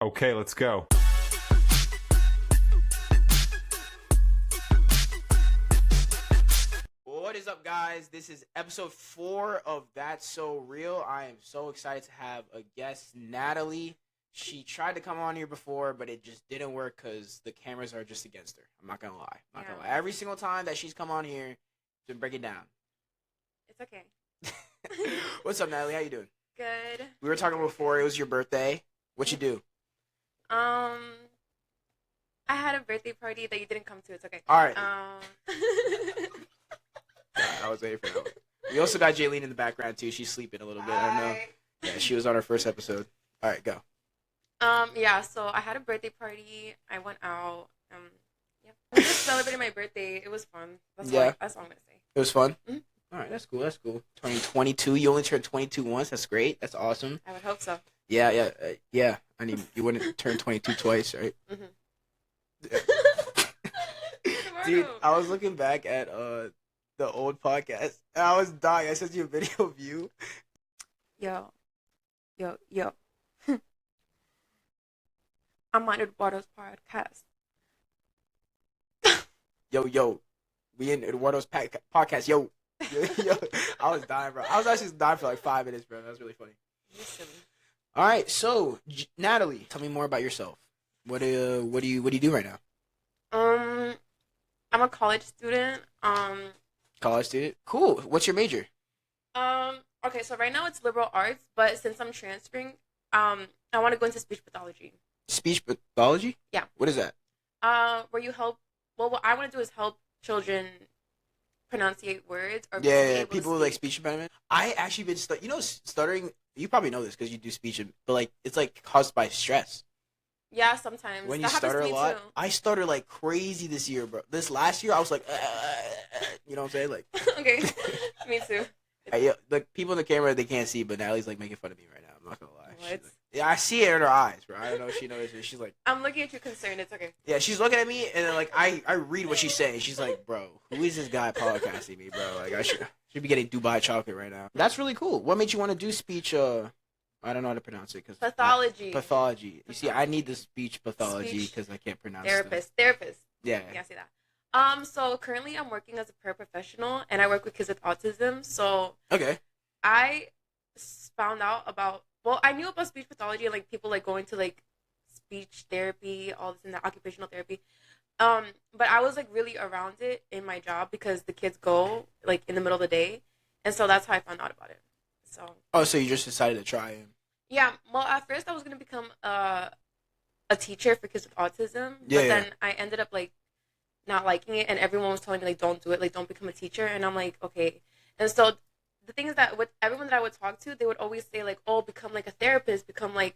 Okay, let's go. What is up, guys? This is episode 4 of That's So Real. I am so excited to have a guest, Natalie. She tried to come on here before, but it just didn't work because the cameras are just against her. I'm not going to lie. Every single time that she's come on here to break it down. It's okay. What's up, Natalie? How you doing? Good. We were talking before. It was your birthday. What you do? I had a birthday party that you didn't come to. It's okay. All right. I I was waiting for that one. We also got Jaylene in the background, too. She's sleeping a little bit. I don't know. Yeah, she was on her first episode. All right, go. Yeah, so I had a birthday party. I went out. Yeah. I just celebrated my birthday. It was fun. That's all I'm going to say. It was fun? Mm-hmm. All right, that's cool. Turning 22. You only turned 22 once. That's great. That's awesome. I would hope so. Yeah. I mean, you wouldn't turn 22 twice, right? Mm-hmm. Dude, I was looking back at the old podcast, and I was dying. I sent you a video of you. Yo. I'm on Eduardo's podcast. Yo. We in Eduardo's podcast. Yo. I was dying, bro. I was actually dying for like 5 minutes, bro. That was really funny. You're silly. All right, so Natalie, tell me more about yourself. What do you do right now? I'm a college student. College student. Cool. What's your major? Okay, so right now it's liberal arts, but since I'm transferring, I want to go into speech pathology. Speech pathology? Yeah. What is that? Where you help. Well, what I want to do is help children pronunciate words or people with like speech impediment. I actually been stuttering. You probably know this because you do speech, but like it's like caused by stress. Yeah, sometimes. When you stutter a lot, too. I stutter like crazy this year, bro. This last year, I was like, you know what I'm saying? Like, okay, me too. The people in the camera, they can't see, but Natalie's like making fun of me right now. I'm not gonna lie. What? Like, yeah, I see it in her eyes, bro. I don't know if she knows it. She's like, I'm looking at you concerned. It's okay. Yeah, she's looking at me, and then like I read what she's saying. She's like, bro, who is this guy podcasting me, bro? Like I should be getting Dubai chocolate right now. That's really cool. What made you want to do speech? I don't know how to pronounce it. Pathology. Pathology. You see, I need the speech pathology because I can't pronounce it. Therapist. Yeah. Yeah, see that. So currently I'm working as a paraprofessional, and I work with kids with autism. So okay. I found out about. Well, I knew about speech pathology and like people like going to like speech therapy, all this and that, occupational therapy. But I was like really around it in my job because the kids go like in the middle of the day, and so that's how I found out about it. So. Oh, so you just decided to try it? Yeah. Well, at first I was gonna become a teacher for kids with autism, but then I ended up like not liking it, and everyone was telling me like don't do it, like don't become a teacher, and I'm like okay. And so the thing is that with everyone that I would talk to, they would always say like, oh, become like a therapist, become like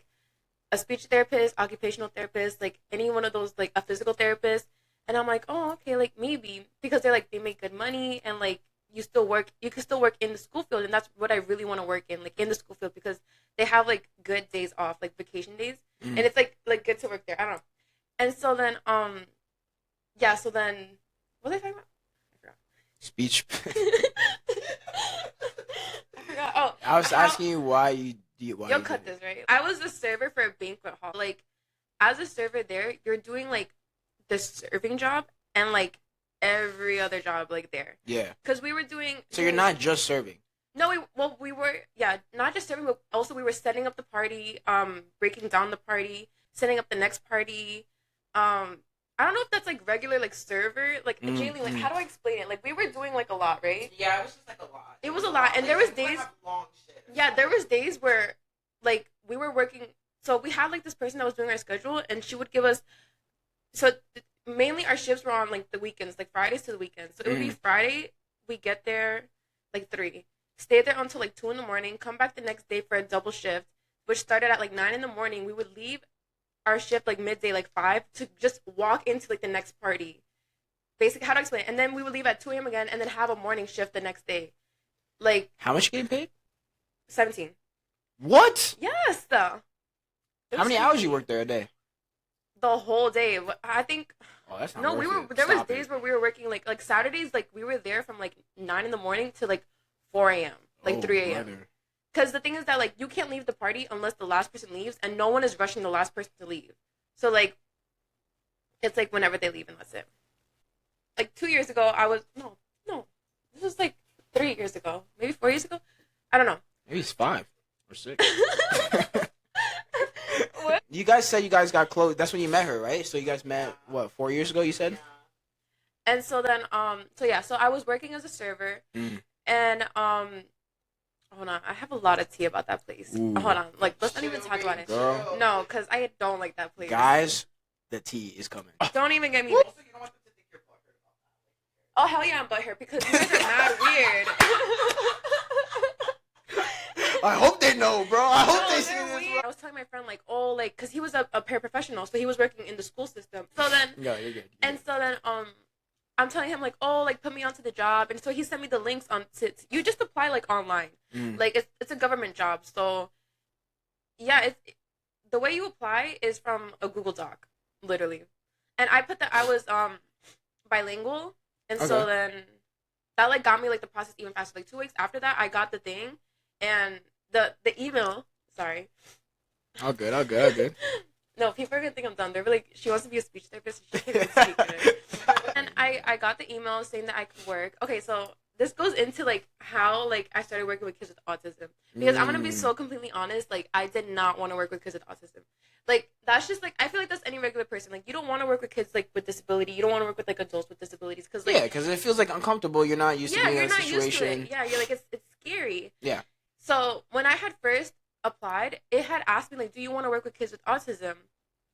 a speech therapist, occupational therapist, like any one of those, like a physical therapist. And I'm like, oh, okay, like maybe because they're like they make good money and like you can still work in the school field, and that's what I really want to work in, like in the school field because they have like good days off, like vacation days, and it's like good to work there. I don't know. And so then so then what was I talking about? I forgot. Speech. I forgot. Oh, I was asking you why you You'll cut this, right? I was a server for a banquet hall. Like, as a server there, you're doing, like, the serving job and, like, every other job, like, there. Yeah. Because we were doing... So you're not just serving? No, we were, not just serving, but also we were setting up the party, breaking down the party, setting up the next party. I don't know if that's, like, regular, like, server. Like, Jaylene, like, how do I explain it? Like, we were doing, like, a lot, right? Yeah, it was just, like, a lot. It was a lot. And there was days... Yeah, there was days where, like, we were working... So we had, like, this person that was doing our schedule, and she would give us... So, mainly our shifts were on, like, the weekends, like, Fridays to the weekends. So, it would be Friday, we get there, like, 3. Stay there until, like, 2 in the morning, come back the next day for a double shift, which started at, like, 9 in the morning. We would leave our shift, like, midday, like, 5, to just walk into, like, the next party. Basically, how do I explain it? And then we would leave at 2 a.m. again, and then have a morning shift the next day. Like... How much you getting paid? 17. What? Yes, though. How many hours you work there a day? The whole day. I think... Oh, that's not No, worth it. there was Stop days it. where we were working, like Saturdays, like, we were there from, like, 9 in the morning to, like, 4 a.m. Like, 3 a.m. Because the thing is that, like, you can't leave the party unless the last person leaves, and no one is rushing the last person to leave. So, like, it's, like, whenever they leave, and that's it. Like, 2 years ago, no. This was, like, 3 years ago. Maybe 4 years ago? I don't know. Maybe it's 5 or 6. What? You guys said you guys got close. That's when you met her, right? So you guys met, what, 4 years ago, you said? And so then, so I was working as a server, and, hold on, I have a lot of tea about that place. Hold on, like, let's not even talk about it. Girl. No, because I don't like that place. Guys, the tea is coming. Don't even get me. Oh, hell yeah, I'm butthurt, because you guys are mad weird. I hope they know, bro. I hope they see this. I was telling my friend, like, oh, like, because he was a paraprofessional, so he was working in the school system. So then, yeah, you're good. So then, I'm telling him, like, oh, like, put me onto the job. And so he sent me the links on you just apply, like, online. Like, it's a government job. So, yeah, the way you apply is from a Google Doc, literally. And I put that I was bilingual. And so then that, like, got me, like, the process even faster. Like, 2 weeks after that, I got the thing. And the email, sorry. All good. No, people are going to think I'm dumb. They're like, she wants to be a speech therapist. She can't even speak. And I got the email saying that I could work. Okay, so this goes into, like, how, like, I started working with kids with autism. Because I'm going to be so completely honest. Like, I did not want to work with kids with autism. Like, that's just, like, I feel like that's any regular person. Like, you don't want to work with kids, like, with disability. You don't want to work with, like, adults with disabilities. Cause, like, yeah, because it feels, like, uncomfortable. You're not used to being in a situation. Used to it. Yeah, you're like, it's scary. Yeah. So, when I had first applied, it had asked me, like, do you want to work with kids with autism?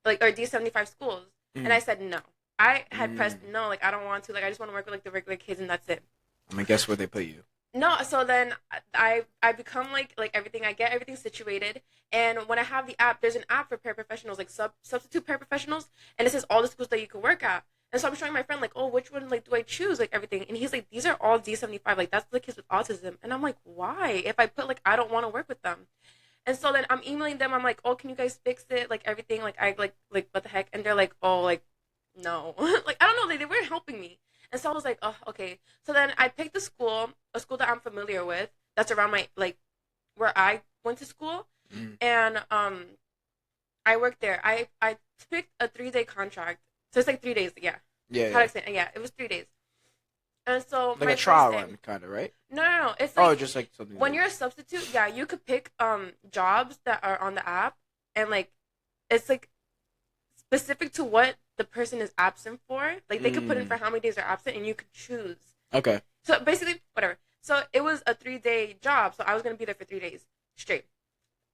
Like, or D75 schools? And I said no. I had pressed no, like, I don't want to. Like, I just want to work with, like, the regular kids, and that's it. I mean, guess where they put you? No, so then I become, like everything. I get everything situated. And when I have the app, there's an app for paraprofessionals, like, substitute paraprofessionals. And it says all the schools that you can work at. And so I'm showing my friend, like, oh, which one, like, do I choose, like, everything? And he's like, these are all D75. Like, that's the kids with autism. And I'm like, why? If I put, like, I don't want to work with them. And so then I'm emailing them. I'm like, oh, can you guys fix it? Like, everything. Like, I, like, what the heck? And they're like, oh, like, no. Like, I don't know. They weren't helping me. And so I was like, oh, okay. So then I picked a school that I'm familiar with. That's around my, like, where I went to school. And I worked there. I picked a 3-day contract. So it's like 3 days, yeah. Yeah. How to explain? Yeah, it was 3 days. And so like a trial run, kind of, right? No. It's like, just like something. When you're a substitute, yeah, you could pick jobs that are on the app, and, like, it's, like, specific to what the person is absent for. Like, they could put in for how many days they're absent, and you could choose. Okay. So basically, whatever. So it was a 3-day job, so I was gonna be there for 3 days straight.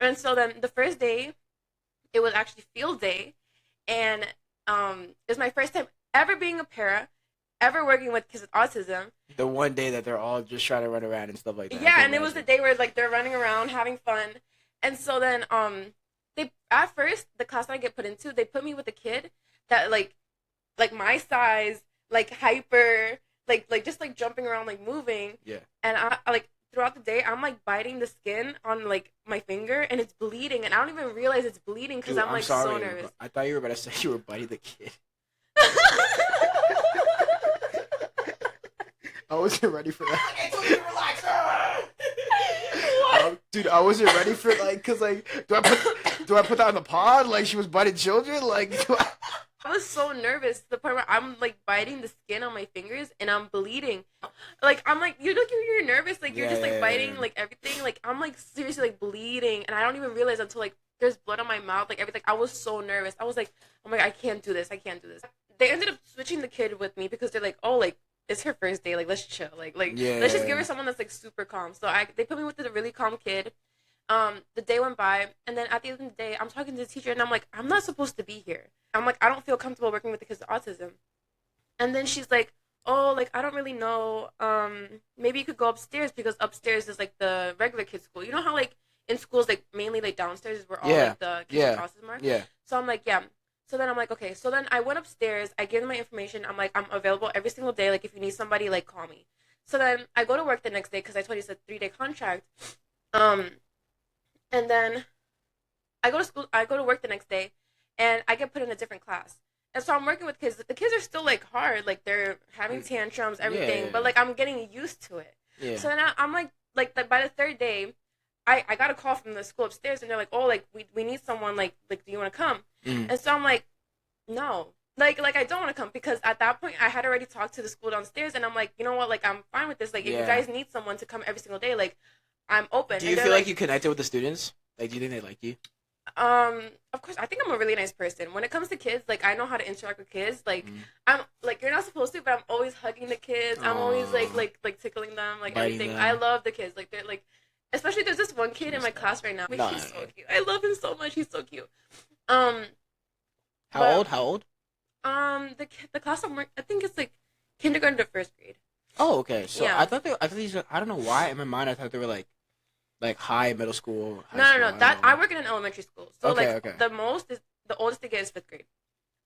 And so then the first day, it was actually field day, and it was my first time ever being a para, ever working with kids with autism. The one day that they're all just trying to run around and stuff like that. Yeah, and it was the day where, like, they're running around having fun. And so then they, at first, the class that I get put into, they put me with a kid that, like my size, like, hyper, like just, like, jumping around, like, moving. Yeah. And I, like, throughout the day, I'm, like, biting the skin on, like, my finger, and it's bleeding, and I don't even realize it's bleeding because I'm, like, sorry, so nervous. I thought you were about to say you were biting the kid. I wasn't ready for that. I told you to relax. Dude, I wasn't ready for, like, cause, like, do I put that on the pod? Like, she was biting children? Like, I was so nervous to the point where I'm, like, biting the skin on my fingers and I'm bleeding. Like, I'm like, you're nervous, like, you're just, like, biting, like, everything. Like, I'm, like, seriously, like, bleeding, and I don't even realize until, like, there's blood on my mouth, like, everything. I was so nervous. I was like, oh my God, I can't do this. They ended up switching the kid with me because they're like, oh, like, it's her first day, like, let's chill, like, let's just give her someone that's, like, super calm. So they put me with a really calm kid. The day went by, and then at the end of the day, I'm talking to the teacher, and I'm like, I'm not supposed to be here. I'm like, I don't feel comfortable working with the kids with autism. And then she's like, oh, like, I don't really know. Maybe you could go upstairs, because upstairs is, like, the regular kids' school. You know how, like, in schools, like, mainly, like, downstairs is where all, like, the kids with autism are? Yeah. So I'm like, yeah. So then I'm like, okay. So then I went upstairs. I gave them my information. I'm like, I'm available every single day. Like, if you need somebody, like, call me. So then I go to work the next day, because I told you it's a 3-day contract. And then I go to work the next day, and I get put in a different class. And so I'm working with kids. The kids are still, like, hard. Like, they're having tantrums, everything. Yeah. But, like, I'm getting used to it. Yeah. So then I'm like by the third day, I got a call from the school upstairs, and they're like, oh, like, we need someone, like, do you want to come? And so I'm like, no. Like I don't want to come, because at that point I had already talked to the school downstairs, and I'm like, you know what, like, I'm fine with this. Like, if you guys need someone to come every single day, like, I'm open. Do you feel like you connected with the students? Like, do you think they like you? Of course, I think I'm a really nice person. When it comes to kids, like, I know how to interact with kids. Like, I'm like, you're not supposed to, but I'm always hugging the kids. I'm always like tickling them, like, biting everything. them. I love the kids. Like, they're like, especially there's this one kid in my class right now. He's so cute. I love him so much. He's so cute. How old? The class I think it's like kindergarten to first grade. Oh, okay. So I thought these. I don't know why in my mind I thought they were like high, middle school. No. That I work in an elementary school, so okay. The oldest they get is 5th grade.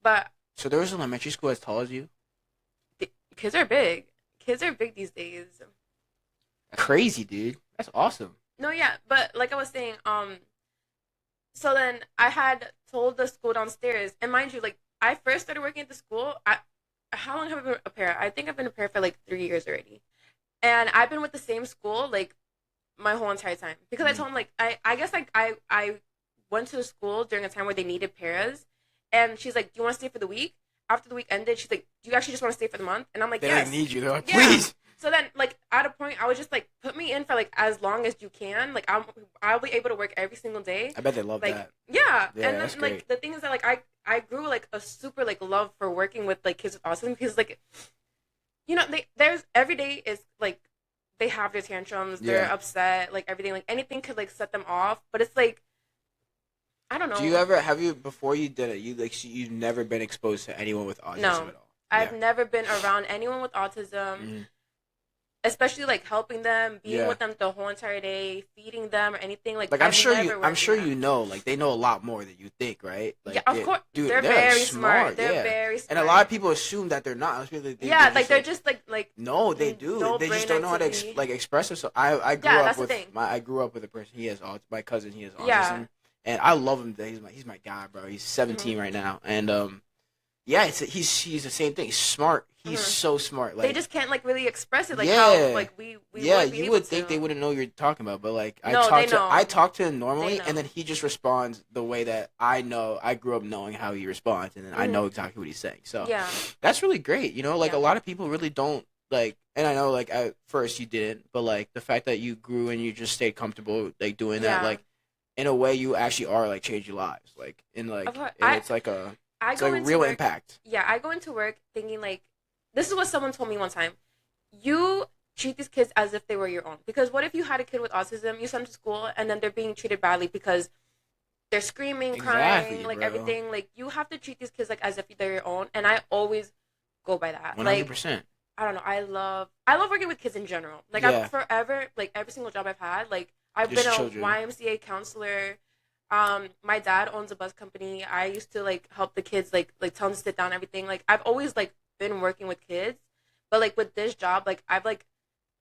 But so there was an elementary school as tall as you. Kids are big. Kids are big these days. Crazy, dude. That's awesome. No, yeah, but like I was saying, so then I had told the school downstairs, and mind you, like, I first started working at the school. How long have I been a parent? I think I've been a parent for like 3 years already, and I've been with the same school like my whole entire time, because I told them, like, I guess like I went to the school during a time where they needed paras, and she's like, do you want to stay for the week? After the week ended, she's like, do you actually just want to stay for the month? And I'm like, they yes. They need you. They're like, please. So then, like, at a point, I was just like, put me in for like as long as you can. Like, I'll be able to work every single day. I bet they love like, that. Yeah, and then that's like great. the thing is that like I grew like a super like love for working with like kids with autism, because like, you know, there's every day is like they have their tantrums, they're upset, like everything, like anything could like set them off. But it's like, I don't know. Do you have you before you did it? You've never been exposed to anyone with autism at all? I've never been around anyone with autism, especially like helping them, being with them the whole entire day, feeding them or anything. Like I'm sure you know, like they know a lot more than you think, right? Like, yeah, of course. Dude, they're very smart. They're very smart. And a lot of people assume that they're not. They're just like no, they do. No, they just don't know how to express themselves. I grew up with a person. He has my cousin. He has autism, and I love him. He's my guy, bro. He's 17 right now, and yeah, he's the same thing. He's smart. He's so smart. Like, they just can't like really express it. Like how like we you would think they wouldn't know what you're talking about, but like I talk to him normally, and then he just responds the way that I know. I grew up knowing how he responds, and then I know exactly what he's saying. So that's really great. You know, like a lot of people really don't like. And I know like at first you didn't, but like the fact that you grew and you just stayed comfortable like doing that, like in a way you actually are like changing lives. Like in like it's like a. It's like real impact. Yeah, I go into work thinking like, this is what someone told me one time. You treat these kids as if they were your own. Because what if you had a kid with autism, you send them to school, and then they're being treated badly because they're screaming, crying, like everything. Like, you have to treat these kids like as if they're your own. And I always go by that. 100%. Like, I don't know. I love working with kids in general. Like, I've forever, like every single job I've had, like I've been a YMCA counselor. My dad owns a bus company. I used to like help the kids, like tell them to sit down and everything. Like, I've always like been working with kids, but like with this job, like I've like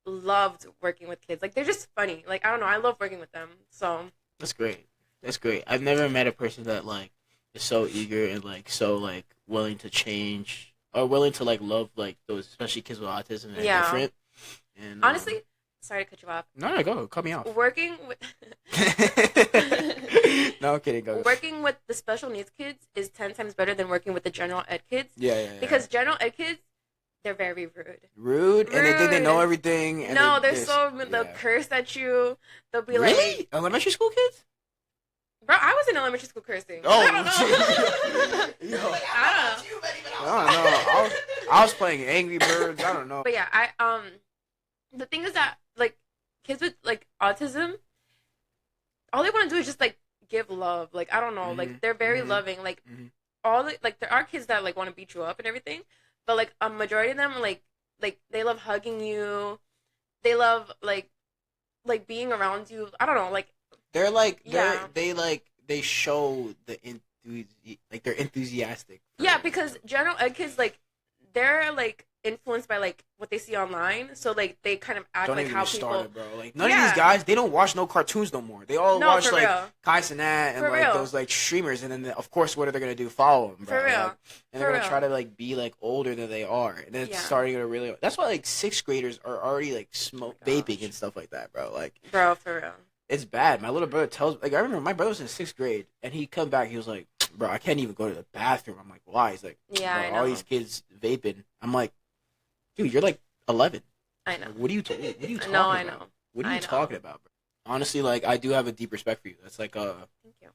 loved working with kids. Like, they're just funny. Like, I don't know. I love working with them. So that's great. That's great. I've never met a person that like is so eager and like so like willing to change or willing to like love like those, especially kids with autism and different. And honestly. Sorry to cut you off. No, go. Cut me off. Working with... No, I'm kidding. Go. Working with the special needs kids is 10 times better than working with the general ed kids. Yeah. Because general ed kids, they're very rude. Rude? And they think they know everything. And they'll curse at you. They'll be like... Really? Elementary school kids? Bro, I was in elementary school cursing. Oh, I don't know. I don't know. I was playing Angry Birds. I don't know. But yeah, the thing is that, like, kids with, like, autism, all they want to do is just, like, give love. Like, I don't know. Like, they're very loving. Like, there are kids that, like, want to beat you up and everything. But, like, a majority of them, like, they love hugging you. They love, like being around you. I don't know. Like, they're, like, they show they're enthusiastic. Yeah, because general ed kids, like, they're, like, influenced by like what they see online, so like they kind of act like how people. Started, bro. Like none of these guys, they don't watch no cartoons no more. They all watch like Kai Cenat and like those like streamers, and then of course what are they gonna do? Follow them, bro. For real. Like, and they're gonna try to like be like older than they are, and then it's starting to really. That's why like 6th graders are already like vaping and stuff like that, bro. Like, bro, for real. it's bad. My little brother tells, like, I remember my brother was in 6th grade, and he come back, he was like, bro, I can't even go to the bathroom. I'm like, why? He's like, Yeah, bro, I know. all these kids vaping. I'm like, dude, you're like 11. I know. What are you talking No, about? I know. What are you talking about, bro? Honestly, like, I do have a deep respect for you. That's like, Thank you.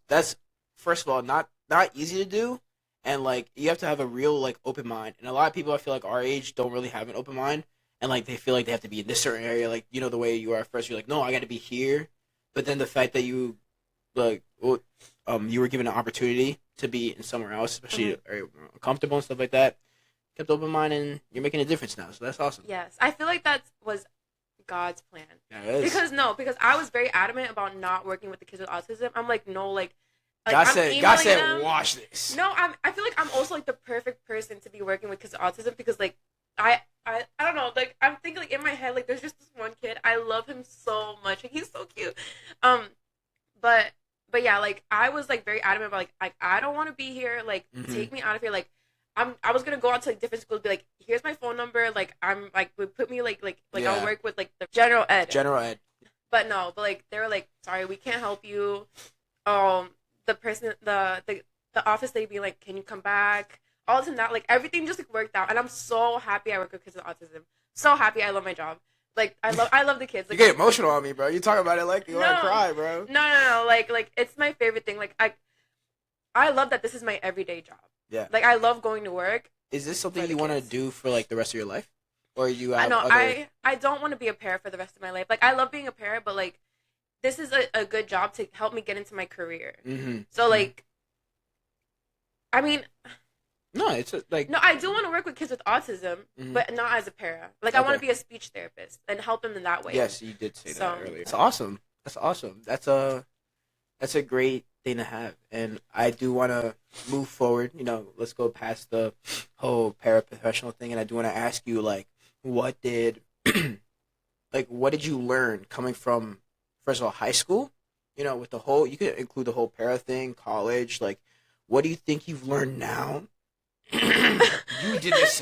that's first of all, not easy to do. And, like, you have to have a real, like, open mind. And a lot of people, I feel like, our age don't really have an open mind. And, like, they feel like they have to be in this certain area. Like, you know, the way you are at first. You're like, no, I got to be here. But then the fact that you, like, you were given an opportunity to be in somewhere else, especially comfortable and stuff like that, kept open mind, and you're making a difference now. So that's awesome. Yes. I feel like that was God's plan. Yeah, it is. Because I was very adamant about not working with the kids with autism. I'm like, no, like God said, watch this. No, I feel like I'm also like the perfect person to be working with kids with autism because like I don't know, like I'm thinking like in my head like there's just this one kid, I love him so much, like he's so cute, but yeah, like I was like very adamant about like I don't want to be here, like take me out of here, like I was gonna go out to like different schools, be like, here's my phone number, like I'm like would put me like yeah. I'll work with like the general ed, but no, but like they were like, sorry, we can't help you, the person, the office lady being like, can you come back? All this and that, like everything just like worked out, and I'm so happy I work with kids with autism. So happy, I love my job. Like I love the kids. Like, you get emotional on me, bro. You talk about it like you want to cry, bro. No. Like it's my favorite thing. Like I love that this is my everyday job. Yeah. Like I love going to work. Is this something you want to do for like the rest of your life, or you? I know I don't want to be a parent for the rest of my life. Like I love being a parent, but like this is a good job to help me get into my career. So like, I mean, no, it's like no, I do want to work with kids with autism, but not as a para. Like I want to be a speech therapist and help them in that way. Yes, you did say that earlier. It's awesome. That's awesome. That's a great thing to have, and I do want to move forward. You know, let's go past the whole paraprofessional thing, and I do want to ask you, like, what did you learn coming from, first of all, high school? You know, with the whole, you could include the whole para thing, college. Like, what do you think you've learned now? You did this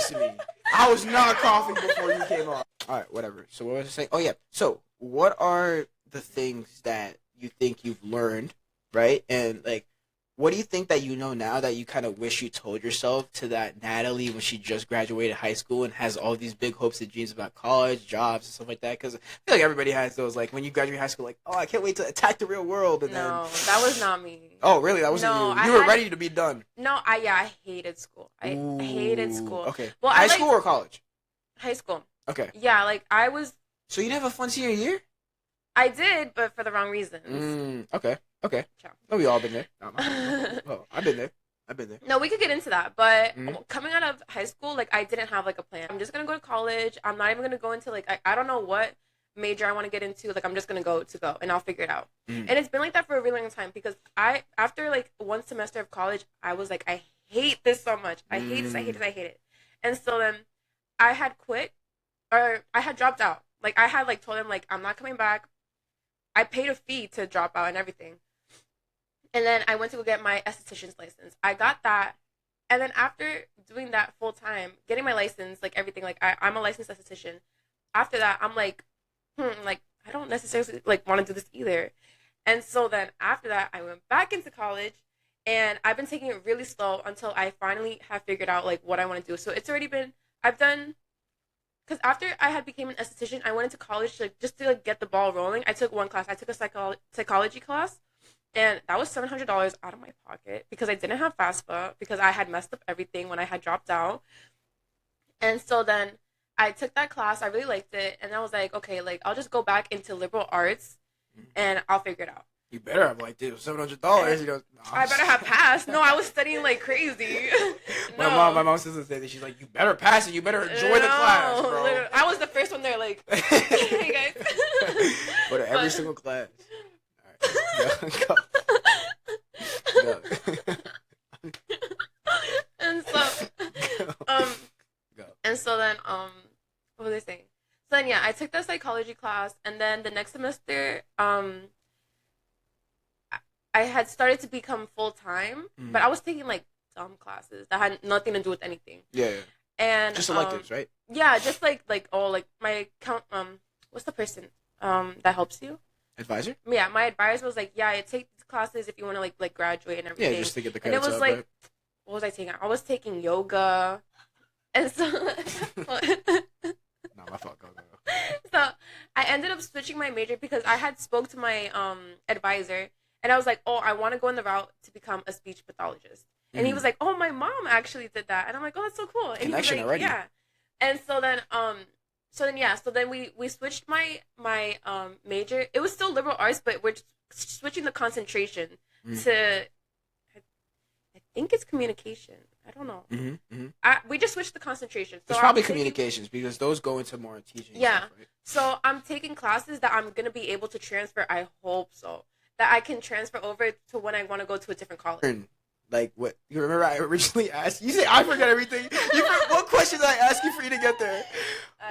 to me. I was not coughing before you came on. All right, whatever. So what was I saying? Oh yeah. So what are the things that you think you've learned, right? And like, what do you think that you know now that you kind of wish you told yourself to that Natalie when she just graduated high school and has all these big hopes and dreams about college, jobs, and stuff like that? Because I feel like everybody has those, like, when you graduate high school, like, oh, I can't wait to attack the real world. And no, that was not me. Oh, really? That wasn't you? You were ready to be done. No, I hated school. I hated school. Okay. Well, high school or college? High school. Okay. Yeah, like, I was... So you didn't have a fun senior year? I did, but for the wrong reasons. Okay. Ciao. Oh, we all been there. Oh, I've been there. No, we could get into that, but coming out of high school, like, I didn't have, like, a plan. I'm just gonna go to college. I'm not even gonna go into, like, I don't know what major I want to get into. Like, I'm just gonna go, and I'll figure it out. And it's been like that for a really long time, because after, like, one semester of college, I was like, I hate this so much. I hate it. And so then I had quit, or I had dropped out. Like, I had, like, told them, like, I'm not coming back. I paid a fee to drop out and everything. And then I went to go get my esthetician's license. I got that. And then after doing that full time, getting my license, like everything, like I'm a licensed esthetician. After that, I'm like, like, I don't necessarily like want to do this either. And so then after that, I went back into college, and I've been taking it really slow until I finally have figured out like what I want to do. So it's already been, because after I had became an esthetician, I went into college just to like get the ball rolling. I took one class. I took a psychology class. And that was $700 out of my pocket because I didn't have FAFSA, because I had messed up everything when I had dropped out. And so then I took that class. I really liked it. And I was like, okay, like, I'll just go back into liberal arts and I'll figure it out. You better have liked it. $700. You know, I better have passed. No, I was studying like crazy. My mom says the same thing. She's like, you better pass it. You better enjoy the class, bro. Literally. I was the first one there, like, hey, guys. Go to every single class. Go. And so, Go. And so then, what was I saying? So then, yeah, I took the psychology class, and then the next semester, I had started to become full time, but I was taking like dumb classes that had nothing to do with anything. Yeah. And just electives, right? Yeah, just like my what's the person? that helps you. Advisor? Yeah, my advisor was like, yeah, take these classes if you want to like graduate and everything. Yeah, just to get the and it credits was up, like, right? what was I taking? I was taking yoga, and so No, my fault. Go. so I ended up switching my major because I had spoke to my advisor, and I was like, oh, I want to go in the route to become a speech pathologist. And he was like, oh, my mom actually did that, and I'm like, oh, that's so cool. And Connection he was like, already. yeah. And so then we switched my major. It was still liberal arts, but we're switching the concentration to I think it's communication. I don't know. We just switched the concentration. So it's probably communications because those go into more teaching. Yeah. Stuff, right? So I'm taking classes that I'm gonna be able to transfer. I hope so, that I can transfer over to when I want to go to a different college. Like what you remember? I originally asked you. Say I forget everything. What question did I ask you for you to get there?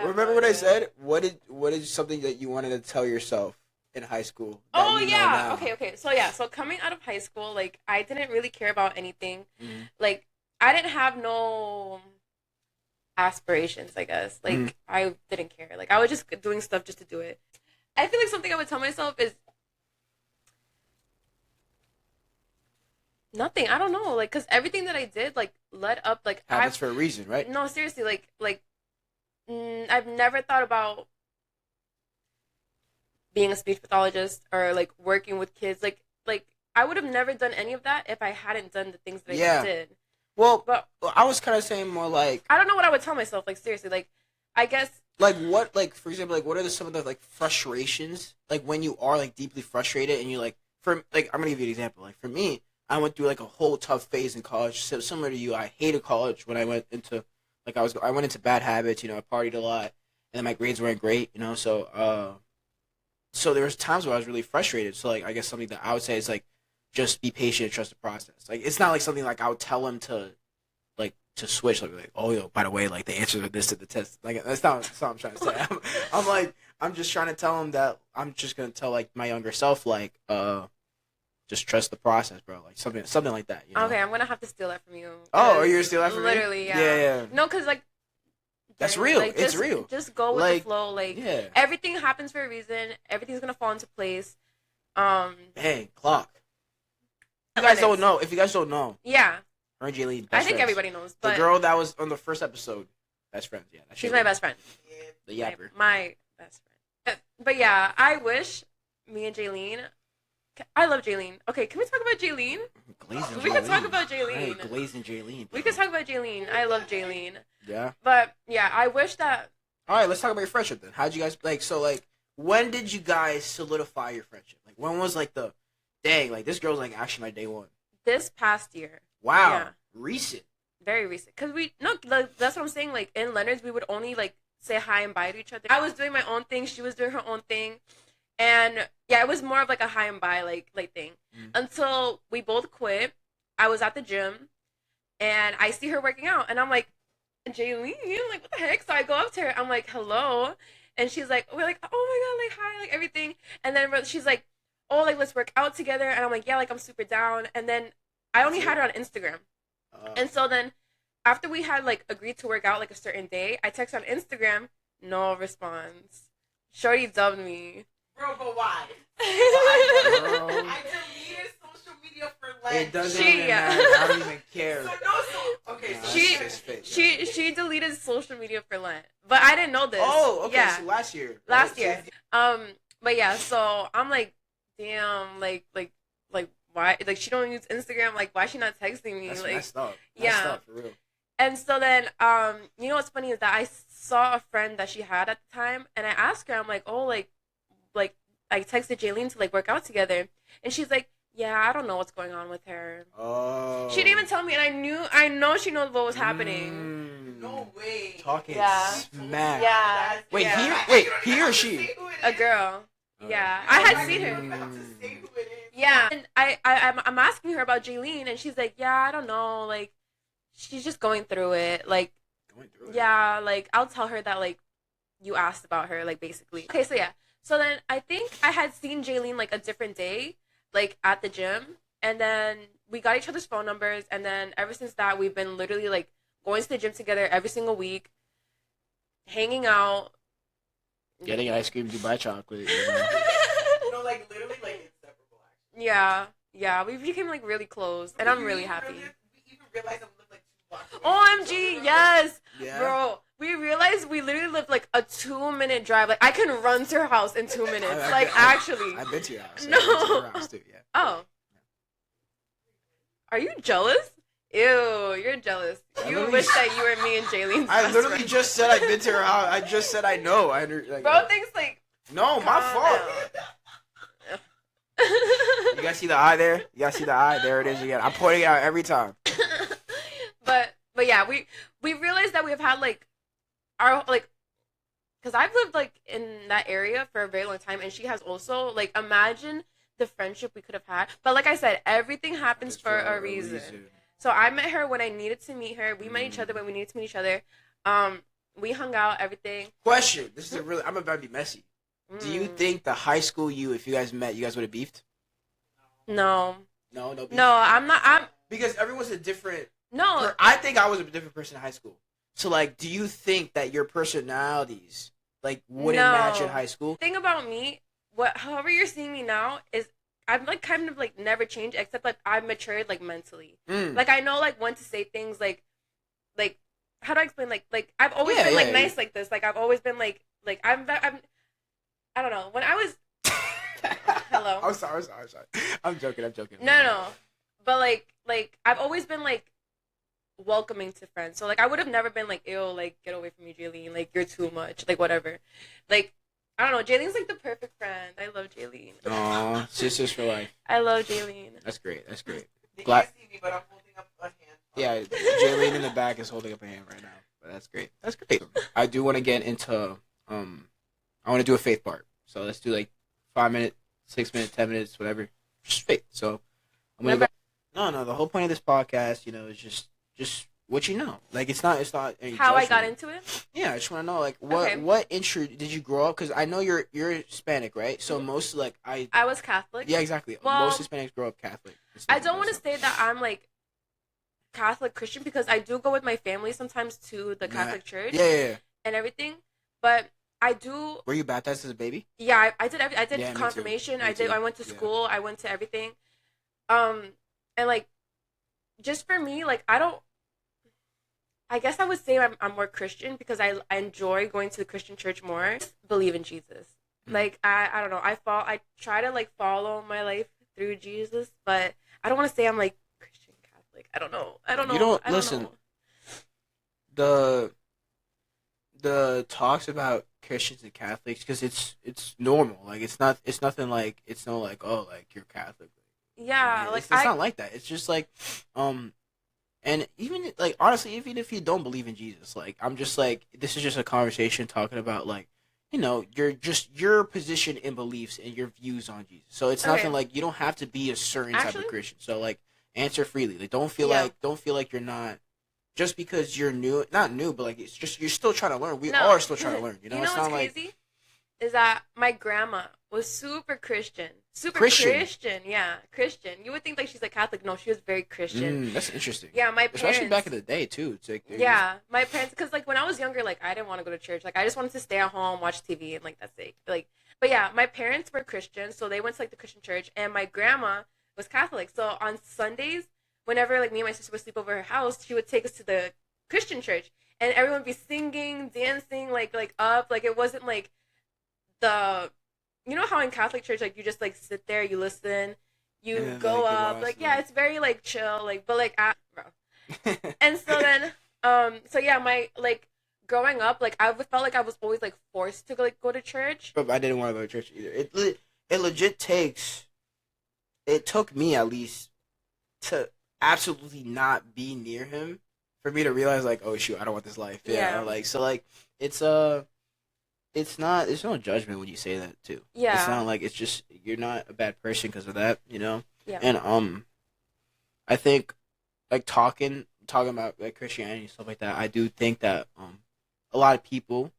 Remember what I said? What is something that you wanted to tell yourself in high school? Oh yeah. Okay. So coming out of high school, like I didn't really care about anything. Like I didn't have no aspirations, I guess. Like I didn't care. Like I was just doing stuff just to do it. I feel like something I would tell myself is nothing. I don't know. Like, cause everything that I did, like, led up. Like, habits for a reason, right? No, seriously. I've never thought about being a speech pathologist or like working with kids. Like I would have never done any of that if I hadn't done the things that I did. Well, but I was kind of saying more like I don't know what I would tell myself. Like seriously, like I guess like what, like for example, like what are some of the like frustrations, like when you are like deeply frustrated and you like for like I'm gonna give you an example. Like for me, I went through like a whole tough phase in college. So similar to you, I hated college when I went into like I went into bad habits. You know, I partied a lot, and then my grades weren't great. You know, so there was times where I was really frustrated. So like I guess something that I would say is like just be patient and trust the process. Like it's not like something like I would tell him to switch, like oh yo, by the way, like the answers are this to the test. Like that's not what I'm trying to say. I'm just trying to tell him that I'm just gonna tell like my younger self like just trust the process, bro. Like something like that. You know? Okay, I'm gonna have to steal that from you. Oh, are you gonna steal that from me? Literally, yeah. Yeah. No, cause like that's real. Like, it's real. Just go with the flow. Like everything happens for a reason. Everything's gonna fall into place. Hey, clock. If you guys don't know. Yeah. Her and Jaylene, I think everybody knows. But the girl that was on the first episode, best friends. Yeah, she's my best friend. The yapper. My best friend. But yeah, I wish me and Jaylene. I love Jaylene. Okay, can we talk about Jaylene? We can talk about Jaylene. Hey, Glazing Jaylene. We can talk about Jaylene. I love Jaylene. Yeah. But yeah, I wish that. All right, let's talk about your friendship then. How'd you guys like? So like, when did you guys solidify your friendship? Like, when was like the, dang, like this girl's like actually my day one. This past year. Wow. Yeah. Recent. Very recent. Cause that's what I'm saying. Like in Leonard's, we would only like say hi and bye to each other. I was doing my own thing. She was doing her own thing. And yeah, it was more of like a hi and bye like thing. Until we both quit. I was at the gym and I see her working out and I'm like, Jaylene, like what the heck? So I go up to her, I'm like, hello. And she's like, we're like, oh my god, like hi, like everything. And then she's like, oh, like let's work out together. And I'm like, yeah, like I'm super down. And then I only had her on Instagram. And so then after we had like agreed to work out like a certain day, I text on Instagram, no response. Shorty dubbed me. Bro, but why? I deleted social media for Lent. It doesn't even matter. I don't even care. She deleted social media for Lent, but I didn't know this. Oh, okay. Yeah. So last year. But yeah. So I'm like, damn, like why? Like she don't use Instagram. Like why she not texting me? That's like messed up. Yeah. Messed up, for real. And so then, you know what's funny is that I saw a friend that she had at the time, and I asked her, I'm like, oh, like I texted Jaylene to like work out together, and she's like, yeah, I don't know what's going on with her. Oh. She didn't even tell me, and I know she knows what was happening. No way. Talking smack. Yeah. Wait, he or she? A girl. Yeah, I had seen her. Yeah, and I'm asking her about Jaylene, and she's like, yeah, I don't know, like she's just going through it, like. Yeah, like I'll tell her that like you asked about her, like basically. Okay, so yeah. So then I think I had seen Jaylene like a different day, like at the gym, and then we got each other's phone numbers, and then ever since that we've been literally like going to the gym together every single week, hanging out, Getting ice cream, Dubai chocolate. Like literally, like inseparable. Actually. Yeah, we became like really close, and I'm really happy. We even realized that we lived like 2 blocks away. OMG, yes, Yeah. bro. We realized we literally lived like a 2-minute drive. Like I can run to her house in 2 minutes. Actually. I've been to your house. No. I've been to your house too, yeah. Oh. Are you jealous? Ew, you're jealous. You wish that you were me and Jaylene's. I literally just said I've been to her house. I just said I know. Bro thinks like. No, my fault. You guys see the eye there? You guys see the eye? There it is again. I'm pointing it out every time. but yeah, we realized that we've had like our like, because I've lived like in that area for a very long time, and she has also. Like, imagine the friendship we could have had. But like I said, everything happens for a reason. So I met her when I needed to meet her. We met each other when we needed to meet each other. We hung out, everything. Question. This is I'm about to be messy. Do you think the high school you, if you guys met, you guys would have beefed? No. No beef? No, I'm not. Because everyone's a different. No. I think I was a different person in high school. So, like, do you think that your personalities, like, wouldn't match in high school? The thing about me, however you're seeing me now, is I've, like, kind of, like, never changed, except, like, I've matured, like, mentally. Like, I know, like, when to say things, like, how do I explain? Like, I've always been, like, nice like this. Like, I've always been, like, I'm I don't know. When I was... Hello? I'm sorry. I'm joking. No. But, like, I've always been, like, welcoming to friends. So, like, I would have never been, like, ew, like, get away from me, Jaylene. Like, you're too much. Like, whatever. Like, I don't know. Jaylene's, like, the perfect friend. I love Jaylene. Aw, sisters for life. I love Jaylene. That's great. They can't see me, but I'm holding up a hand. Yeah, Jaylene in the back is holding up a hand right now. But that's great. I do want to get into, I want to do a faith part. So let's do, like, 5 minutes, 6 minutes, 10 minutes, whatever. Just faith. So I'm going to go. No, the whole point of this podcast, you know, is just what you know. Like, it's not any how judgment. I got into it. Yeah, I just want to know, like, what intro did you grow up? Because I know you're Hispanic, right? So most, like, I was Catholic. Yeah, exactly. Well, most Hispanics grow up Catholic. I don't want to say that I'm like Catholic Christian, because I do go with my family sometimes to the Catholic church. Yeah. And everything, but I do. Were you baptized as a baby? Yeah, I did confirmation. Me too. I went to school. I went to everything. And like, just for me, like, I guess I would say I'm more Christian because I enjoy going to the Christian church more. Believe in Jesus. Like, I don't know. I try to, like, follow my life through Jesus, but I don't want to say I'm, like, Christian Catholic. I don't know. You don't listen. The talks about Christians and Catholics, because it's normal. Like, it's nothing like, it's no like, oh, like, you're Catholic. Yeah, it's not like that. It's just like, and even, like, honestly, even if you don't believe in Jesus, like, I'm just like, this is just a conversation talking about, like, you know, your position and beliefs and your views on Jesus. So it's nothing like, you don't have to be a certain type of Christian. So, like, answer freely. Like, don't feel like you're not, just because you're not new, but, like, it's just, you're still trying to learn. We are still trying to learn. You know, it's not what's crazy? Like, is that my grandma was super Christian. Christian. Yeah, Christian. You would think, like, she's, like, Catholic. No, she was very Christian. That's interesting. Yeah, my parents. Especially back in the day, too. It's like, my parents, because, like, when I was younger, like, I didn't want to go to church. Like, I just wanted to stay at home, watch TV, and, like, that's it. Like, but yeah, my parents were Christian, so they went to, like, the Christian church, and my grandma was Catholic. So on Sundays, whenever, like, me and my sister would sleep over her house, she would take us to the Christian church, and everyone would be singing, dancing, like up. Like, it wasn't, like, you know how in Catholic church, like, you just, like, sit there, you listen, you go up, like, yeah, it's very, like, chill, like, but, like, bro. And so then, so yeah, my, like, growing up, like, I felt like I was always, like, forced to, like, go to church. But I didn't want to go to church either. It legit it took me, at least, to absolutely not be near him for me to realize, like, oh, shoot, I don't want this life. Yeah. Like, so, like, it's not, there's no judgment when you say that, too. Yeah. It's not like, it's just, you're not a bad person because of that, you know? Yeah. And, I think, like, talking about, like, Christianity and stuff like that, I do think that, a lot of people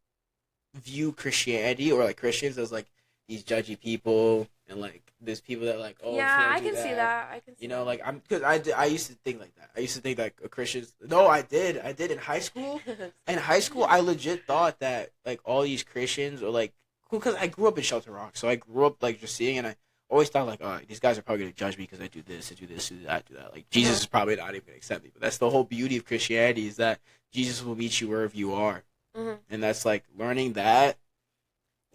view Christianity or, like, Christians as, like, these judgy people, and, like, there's people that, like, oh, yeah, I can see that. You know, like, because I used to think like that. I used to think, like, Christians. No, I did in high school. In high school, I legit thought that, like, all these Christians, or, like, because I grew up in Shelter Rock, so I grew up like just seeing, and I always thought like, all right, these guys are probably gonna judge me because I do this, I do this, do that, do that. Like Jesus is probably not even gonna accept me, but that's the whole beauty of Christianity is that Jesus will meet you wherever you are, and that's like learning that,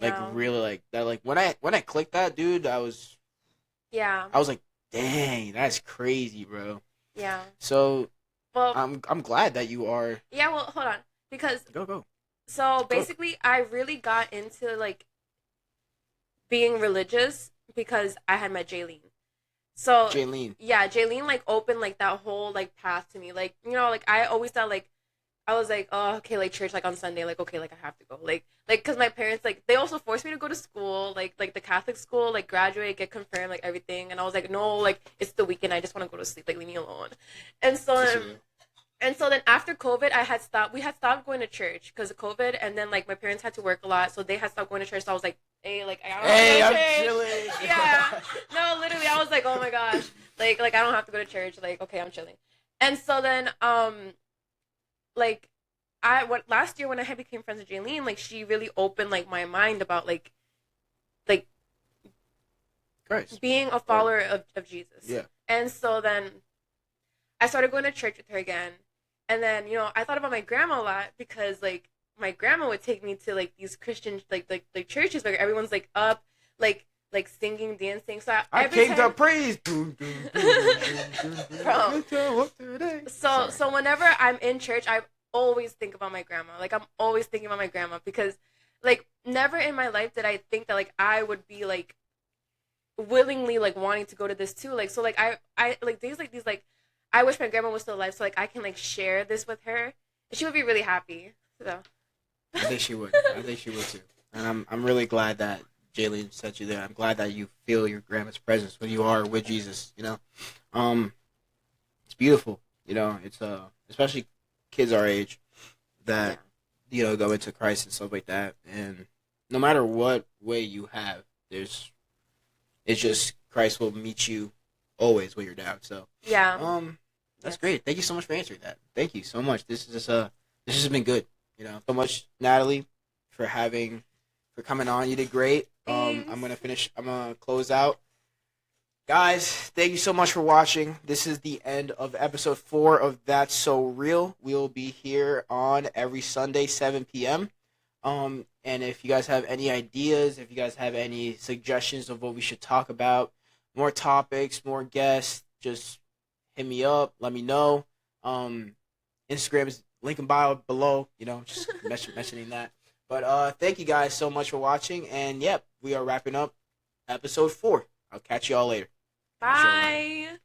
like really like that. Like when I clicked that, dude, I was like, dang, that's crazy, bro. Yeah. So, well, I'm glad that you are. Yeah. Well, hold on, because go. So basically, I really got into like being religious because I had met Jaylene. So Jaylene. Yeah, Jaylene like opened like that whole like path to me. Like, you know, like I always thought like I was like, oh, okay, like church like on Sunday, like okay, like I have to go, like because my parents like they also forced me to go to school, like the Catholic school, like graduate, get confirmed, like everything, and I was like, no, like it's the weekend, I just want to go to sleep, like leave me alone, and so then after COVID, we had stopped going to church because of COVID, and then like my parents had to work a lot, so they had stopped going to church. So I was like, hey, like I don't have to go to church. Chilling. Yeah, no, literally, I was like, oh my gosh, like I don't have to go to church, like okay, I'm chilling, and so then like last year when I had became friends with Jaylene, like she really opened like my mind about like Christ. Being a follower of Jesus. Yeah. And so then I started going to church with her again. And then, you know, I thought about my grandma a lot because like my grandma would take me to like these Christian like churches where everyone's like up, like singing, dancing. So I came to praise. So whenever I'm in church, I always think about my grandma. Like I'm always thinking about my grandma because like never in my life did I think that like I would be like willingly like wanting to go to this too. Like so like I like these like I wish my grandma was still alive so like I can like share this with her. She would be really happy. So I think she would. I think she would too. And I'm really glad that Jaylene sent you there. I'm glad that you feel your grandma's presence when you are with Jesus, you know. It's beautiful, you know, it's especially kids our age that you know go into Christ and stuff like that. And no matter what way you have, it's just Christ will meet you always when you're down. So that's great. Thank you so much for answering that. Thank you so much. This has been good. You know, so much Natalie for coming on. You did great. I'm gonna close out. Guys, thank you so much for watching. This is the end of episode 4 of That's So Real. We'll be here on every Sunday, 7 p.m. And if you guys have any ideas, if you guys have any suggestions of what we should talk about, more topics, more guests, just hit me up. Let me know. Instagram is link in bio below. You know, just mentioning that. But thank you guys so much for watching. And we are wrapping up episode 4. I'll catch you all later. Bye.